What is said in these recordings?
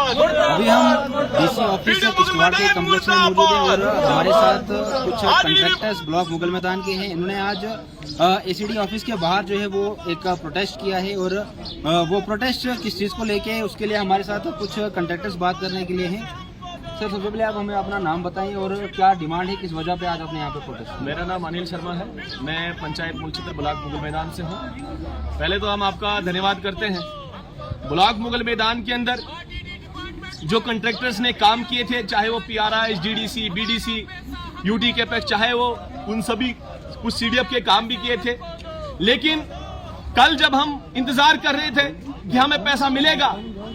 अभी हम DC office से किश्तवाड़ के कम्प्लेक्स में मौजूद हैं और हमारे साथ कुछ कंट्रैक्टर्स ब्लॉक मुगल मैदान के हैं। इन्होंने आज एसीडी ऑफिस के बाहर जो है वो एक प्रोटेस्ट किया है और वो प्रोटेस्ट किस चीज़ को लेके, उसके लिए हमारे साथ कुछ कंट्रैक्टर्स बात करने के लिए हैं। सर, सबसे पहले आप हमें अपना नाम बताइए और क्या डिमांड है, किस वजह पे आज आपने यहाँ पे प्रोटेस्ट? मेरा नाम अनिल शर्मा है, मैं पंचायत मूल क्षेत्र ब्लॉक मुगल मैदान से हूँ। पहले तो हम आपका धन्यवाद करते हैं। ब्लॉक मुगल मैदान के अंदर जो कंट्रैक्टर्स ने काम किए थे, चाहे वो PRI, DDC, BDC, UT capex, चाहे वो उन सभी कुछ CDF के काम भी किए थे, लेकिन कल जब हम इंतजार कर रहे थे कि हमें पैसा मिलेगा,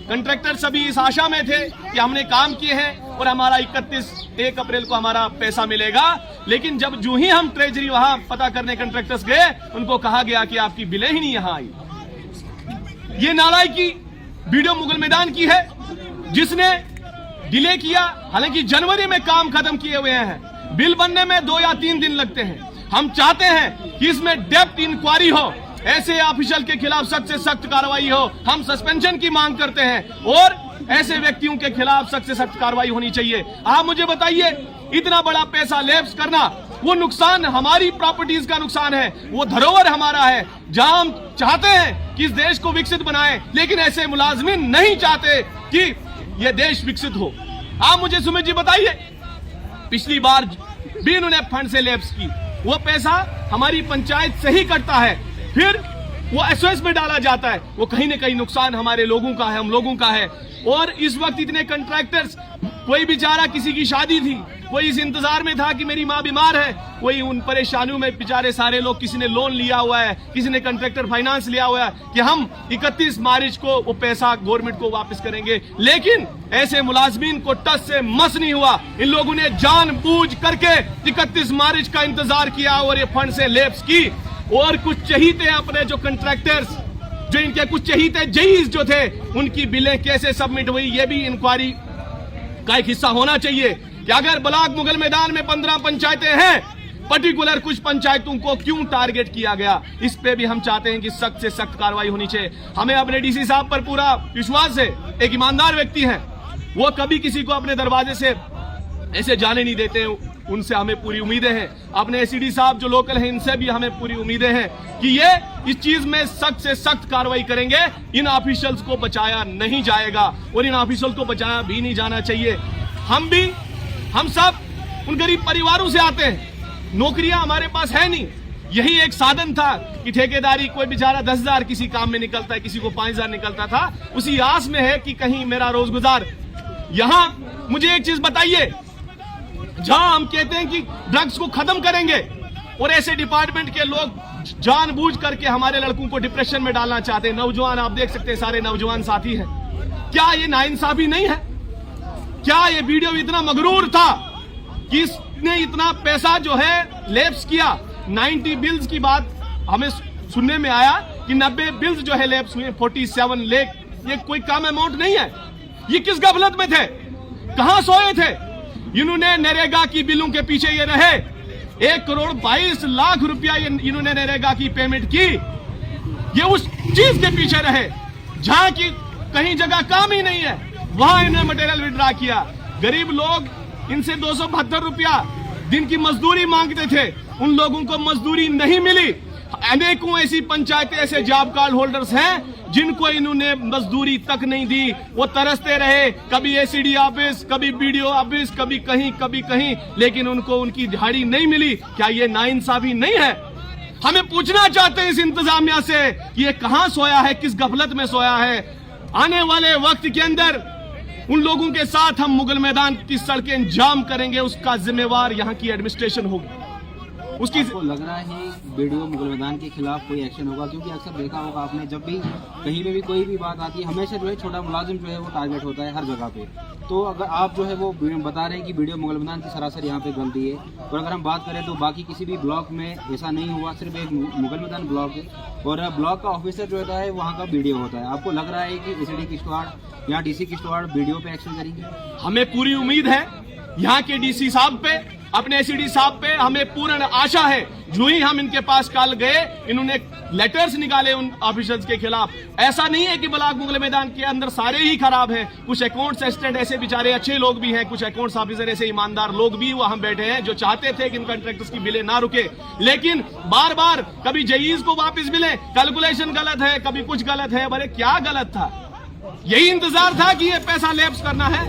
कंट्रैक्टर सभी इस आशा में थे कि हमने काम किए हैं और हमारा 1 अप्रैल को हमारा पैसा मिलेगा, लेकिन जब जो ही हम ट्रेजरी वहां पता करने कंट्रैक्टर्स गए, उनको कहा गया कि आपकी बिलें ही नहीं यहां आई। ये नालायकी वीडियो मुगल मैदान की है, जिसने डिले किया। हालांकि जनवरी में काम खत्म किए हुए हैं, बिल बनने में 2 या 3 दिन लगते हैं। हम चाहते हैं कि इसमें डेप्थ इंक्वायरी हो, ऐसे ऑफिशियल के खिलाफ सख्त से सख्त कार्रवाई हो। हम सस्पेंशन की मांग करते हैं और ऐसे व्यक्तियों के खिलाफ सख्त से सख्त कार्रवाई होनी चाहिए। आप मुझे बताइए, इतना बड़ा पैसा लैप्स करना, वो नुकसान हमारी प्रॉपर्टीज का नुकसान है, वो धरोहर हमारा है, जहां हम चाहते हैं कि इस देश को विकसित बनाएं, लेकिन ऐसे मुलाजमीन नहीं चाहते कि ये देश विकसित हो। आप मुझे सुमित जी बताइए, पिछली बार भी इन्होंने फंड से लैप्स की, वो पैसा हमारी पंचायत से ही कटता है, फिर वो SOS में डाला जाता है। वो कहीं न कहीं नुकसान हमारे लोगों का है, हम लोगों का है। और इस वक्त इतने कंट्रैक्टर्स, कोई बेचारा किसी की शादी थी, कोई इस इंतजार में था कि मेरी माँ बीमार है, कोई उन परेशानियों में बेचारे सारे लोग, किसी ने लोन लिया हुआ है, किसी ने कंट्रैक्टर फाइनेंस लिया हुआ है कि हम 31 मार्च को वो पैसा गवर्नमेंट को वापस करेंगे, लेकिन ऐसे मुलाजमीन को टस से मस नहीं हुआ। इन लोगों ने जानबूझ करके 31 मार्च का इंतजार किया और ये फंड से लैप्स की। और कुछ चहीते अपने जो कंट्रैक्टर्स, जो इनके कुछ चहीते जहीज जो थे, उनकी बिलें कैसे सबमिट हुई, ये भी इंक्वायरी का एक हिस्सा होना चाहिए कि अगर ब्लॉक मुगल मैदान में 15 पंचायतें हैं, पर्टिकुलर कुछ पंचायतों को क्यों टारगेट किया गया, इस पे भी हम चाहते हैं कि सख्त से सख्त कार्रवाई होनी चाहिए। हमें अपने DC साहब पर पूरा विश्वास है, एक ईमानदार व्यक्ति हैं, वो कभी किसी को अपने दरवाजे से ऐसे जाने नहीं देते, उनसे हमें पूरी उम्मीदें हैं। अपने ACD साहब जो लोकल हैं, इनसे भी हमें पूरी उम्मीदें हैं कि ये इस चीज में सख्त से सख्त कार्रवाई करेंगे। इन ऑफिशियल्स को बचाया नहीं जाएगा और इन ऑफिशियल को बचाया भी नहीं जाना चाहिए। हम सब उन गरीब परिवारों से आते हैं, नौकरियां हमारे पास है नहीं, यही एक साधन था कि ठेकेदारी, कोई बेचारा 10,000 किसी काम में निकलता है, किसी को 5,000 निकलता था, उसी आस में है कि कहीं मेरा रोजगुजार। यहां मुझे एक चीज बताइए, जहां हम कहते हैं कि ड्रग्स को खत्म करेंगे और ऐसे डिपार्टमेंट के लोग जानबूझ करके हमारे लड़कों को डिप्रेशन में डालना चाहते हैं, नौजवान, आप देख सकते हैं सारे नौजवान साथी हैं, क्या ये नाइंसाफी नहीं है? क्या ये वीडियो इतना मगरूर था कि इसने इतना पैसा जो है लैप्स किया? 90 बिल्स की बात हमें सुनने में आया कि 90 बिल्स जो है लैप्स हुए, 47 लाख, ये कोई कम अमाउंट नहीं है। ये किस गफलत में थे, कहां सोए थे? इन्होंने नरेगा की बिलों के पीछे ये रहे, 1 करोड़ 22 लाख रुपया इन्होंने नरेगा की पेमेंट की। ये उस चीज के पीछे रहे जहां की कहीं जगह काम ही नहीं है, वहां इन्होंने मटेरियल विड्रा किया। गरीब लोग इनसे 272 रुपया दिन की मजदूरी मांगते थे, उन लोगों को मजदूरी नहीं मिली। अनेकों ऐसी पंचायतें, ऐसे जॉब कार्ड होल्डर्स हैं जिनको इन्होंने मजदूरी तक नहीं दी, वो तरसते रहे, कभी ACD ऑफिस, कभी BDO ऑफिस, कभी कहीं, लेकिन उनको उनकी दिहाड़ी नहीं मिली। क्या ये नाइंसाफी नहीं है? हमें पूछना चाहते हैं इस इंतजामिया से कि ये कहां सोया है, किस गफलत में सोया है। आने वाले वक्त के अंदर उन लोगों के साथ हम मुगल मैदान की सड़कें जाम करेंगे, उसका जिम्मेवार यहाँ की एडमिनिस्ट्रेशन होगी। उसकी आपको लग रहा है वीडियो मुगल मैदान के खिलाफ कोई एक्शन होगा? क्योंकि अक्सर देखा होगा आपने, जब भी कहीं पे भी कोई भी बात आती है, हमेशा जो है छोटा मुलाजिम जो है वो टारगेट होता है हर जगह पे। तो अगर आप जो है वो बता रहे हैं कि वीडियो मुगल मैदान की सरासर यहाँ पे गलती है, और अगर हम बात करें तो बाकी किसी भी ब्लॉक में ऐसा नहीं हुआ, सिर्फ एक मुगल मैदान ब्लॉक है और ब्लॉक का ऑफिसर जो होता है वहाँ का वीडियो होता है। आपको लग रहा है कि ACD किश्तवाड़ या DC किश्तवाड़ वीडियो पे एक्शन करेंगे? हमें पूरी उम्मीद है यहाँ के DC साहब पे, अपने ACD साहब पे हमें पूर्ण आशा है। जो ही हम इनके पास कल गए, इन्होंने लेटर्स निकाले उन ऑफिसर्स के खिलाफ। ऐसा नहीं है कि ब्लॉक मुगल मैदान के अंदर सारे ही खराब हैं, कुछ अकाउंट्स असिस्टेंट ऐसे बेचारे अच्छे लोग भी हैं, कुछ अकाउंट्स ऑफिसर ऐसे ईमानदार लोग भी वहां बैठे हैं जो चाहते थे कि इन कॉन्ट्रैक्टर्स की बिलें ना रुके, लेकिन बार बार कभी जईज को वापस मिले, कैलकुलेशन गलत है, कभी कुछ गलत है। अरे क्या गलत था? यही इंतजार था कि ये पैसा लैप्स करना है,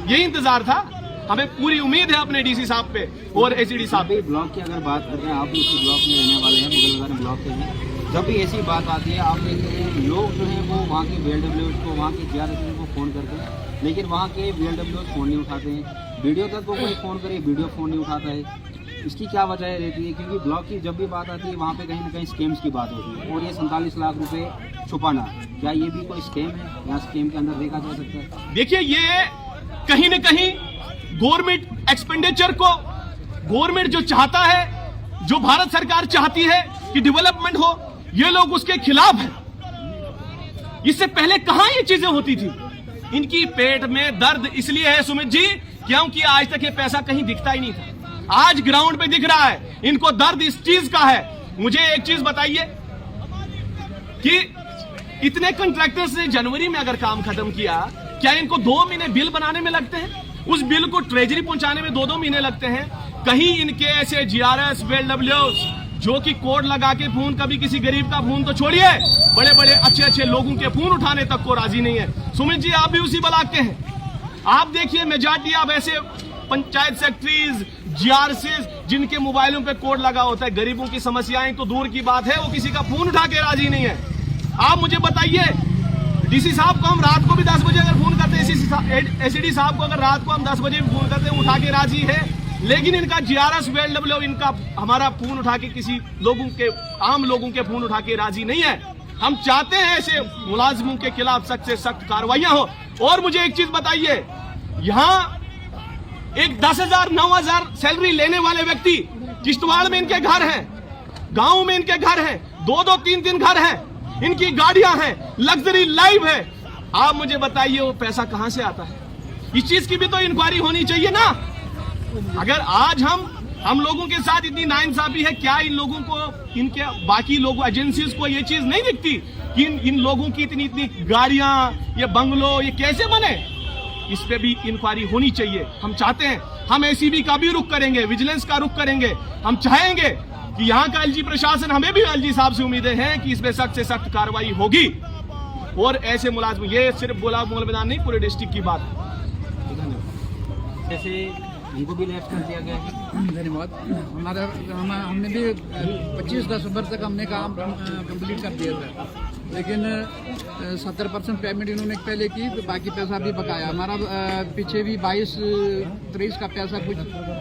यही इंतजार था। हमें पूरी उम्मीद है अपने डीसी साहब पे और एसीडी साहब पे। ब्लॉक की अगर बात कर रहे हैं, आप भी उसी ब्लॉक में रहने वाले हैं, मुगल मैदान ब्लॉक के हैं। जब भी ऐसी बात आती है, आप देखते हैं लोग जो हैं वो वहाँ के BLWs को, वहाँ के GRS को फ़ोन करते हैं, लेकिन वहाँ के BLWs फ़ोन नहीं उठाते हैं। वीडियो तक को कोई फ़ोन करे, वीडियो फ़ोन नहीं उठाता है। इसकी क्या वजह रहती है? क्योंकि ब्लॉक की जब भी बात आती है, वहाँ पे कहीं ना कहीं स्कैम्स की बात होती है, और ये 47 लाख रुपए छुपाना, क्या ये भी कोई स्कैम है? या स्कैम के अंदर देखा जा सकता है? देखिए, ये कहीं न कहीं गवर्नमेंट एक्सपेंडिचर को, गवर्नमेंट जो चाहता है, जो भारत सरकार चाहती है कि डेवलपमेंट हो, ये लोग उसके खिलाफ हैं। इससे पहले कहां ये चीजें होती थी? इनकी पेट में दर्द इसलिए है सुमित जी, क्योंकि आज तक ये पैसा कहीं दिखता ही नहीं था। आज ग्राउंड पे दिख रहा है। इनको दर्द इस चीज का है। मुझे एक चीज बताइए कि इतने कॉन्ट्रैक्टर्स ने जनवरी में अगर काम खत्म किया, क्या इनको 2 महीने बिल बनाने में लगते हैं? उस बिल को ट्रेजरी पहुंचाने में 2-2 महीने लगते हैं। कहीं इनके ऐसे GRS BLWs जो कि कोड लगा के फोन, कभी किसी गरीब का फोन तो छोड़िए, बड़े बड़े अच्छे अच्छे लोगों के फोन उठाने तक को राजी नहीं है। सुमित जी, आप भी उसी ब्लॉक के हैं। आप देखिए मेजॉरिटी आप ऐसे पंचायत सेक्रेटरीज, GRCs जिनके मोबाइलों पे कोड लगा होता है, गरीबों की समस्याएं तो दूर की बात है, वो किसी का फोन उठा के राजी नहीं है। आप मुझे बताइए, डीसी साहब को हम रात को भी 10 बजे अगर फोन करते हैं, एसीडी साहब को अगर रात को हम 10 बजे भी फोन करते हैं, उठा के राजी है, लेकिन इनका GRS BLW, इनका हमारा फोन उठा के, किसी लोगों के, आम लोगों के फोन उठा के राजी नहीं है। हम चाहते हैं ऐसे मुलाजिमों के खिलाफ सख्त से सख्त कार्रवाइयां हो। और मुझे एक चीज बताइए, यहां एक 10,000 9,000 सैलरी लेने वाले व्यक्ति, किश्तवाड़ में इनके घर हैं, गांव में इनके घर हैं, 2-2 3-3 घर हैं, इनकी गाड़ियां हैं, लग्जरी लाइफ है। आप मुझे बताइए वो पैसा कहां से आता है? इस चीज की भी तो इंक्वायरी होनी चाहिए ना। अगर आज हम लोगों के साथ इतनी नाइंसाफी है, क्या इन लोगों को, इनके बाकी लोगों एजेंसीज को ये चीज नहीं दिखती कि इन लोगों की इतनी गाड़ियां, ये बंगलो, ये कैसे बने? इस पे भी इंक्वायरी होनी चाहिए। हम चाहते हैं, हम एसीबी का भी रुख करेंगे, विजिलेंस का रुख करेंगे। हम चाहेंगे कि यहाँ का LG प्रशासन, हमें भी LG साहब से उम्मीदें हैं कि इस पे सख्त से सख्त कार्रवाई होगी। और ऐसे मुलाजिम, ये सिर्फ ब्लॉक मुगल मैदान नहीं, पूरे डिस्ट्रिक्ट की बात है। जैसे इनको भी लैप्स कर दिया गया है। धन्यवाद। हमने भी 25 दिसंबर तक हमने काम कंप्लीट कर दिया था, लेकिन 70% पेमेंट इन्होंने पहले की, तो बाकी पैसा भी बकाया। हमारा पीछे भी 22-23 का पैसा कुछ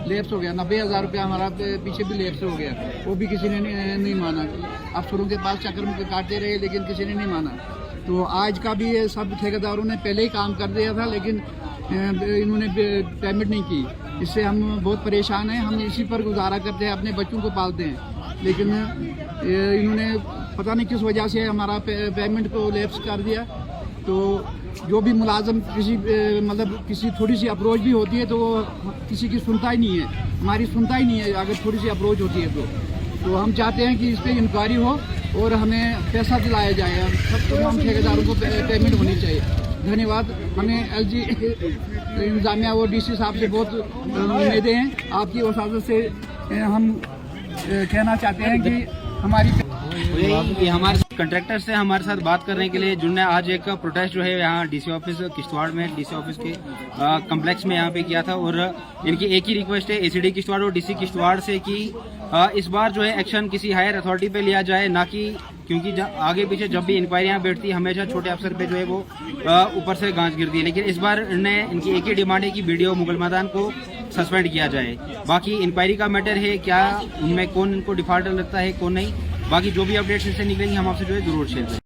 लैप्स हो गया, 90,000 रुपया हमारा पीछे भी लैप्स हो गया। वो भी किसी ने नहीं माना। अफसरों के पास चक्कर में काटते रहे, लेकिन किसी ने नहीं माना। तो आज का भी सब ठेकेदारों ने पहले ही काम कर दिया था, लेकिन इन्होंने पेमेंट नहीं की। इससे हम बहुत परेशान हैं। हम इसी पर गुजारा करते हैं, अपने बच्चों को पालते हैं, लेकिन इन्होंने पता नहीं किस वजह से हमारा पेमेंट को लैप्स कर दिया। तो जो भी मुलाजम मतलब किसी थोड़ी सी अप्रोच भी होती है तो किसी की सुनता ही नहीं है, हमारी सुनता ही नहीं है अगर थोड़ी सी अप्रोच होती है तो हम चाहते हैं कि इस पर इंक्वायरी हो और हमें पैसा दिलाया जाए। सब तमाम ठेकेदारों को पेमेंट होनी चाहिए। धन्यवाद। हमें LG इंतजामिया और DC साहब से बहुत उम्मीदें हैं। आपकी वसादत से हम कहना चाहते हैं कि हमारी ये हमारे कंट्रैक्टर से हमारे साथ बात करने के लिए जुड़ने आज एक प्रोटेस्ट जो है यहाँ DC ऑफिस किश्तवाड़ में, DC ऑफिस के कम्प्लेक्स में यहाँ पे किया था। और इनकी एक ही रिक्वेस्ट है ACD किश्तवाड़ और DC किश्तवाड़ से कि इस बार जो है एक्शन किसी हायर अथॉरिटी पे लिया जाए, ना कि, क्योंकि आगे पीछे जब भी इंक्वायरियाँ बैठती हमेशा छोटे अफसर पे जो है वो ऊपर से गांच गिरती है। लेकिन इस बार इनकी एक ही डिमांड है कि BDO मुगल मैदान को सस्पेंड किया जाए। बाकी इंक्वायरी का मैटर है, क्या उनमें कौन इनको डिफॉल्टर लगता है, कौन नहीं। बाकी जो भी अपडेट्स इनसे निकलेंगी हम आपसे जो है जरूर शेयर करेंगे।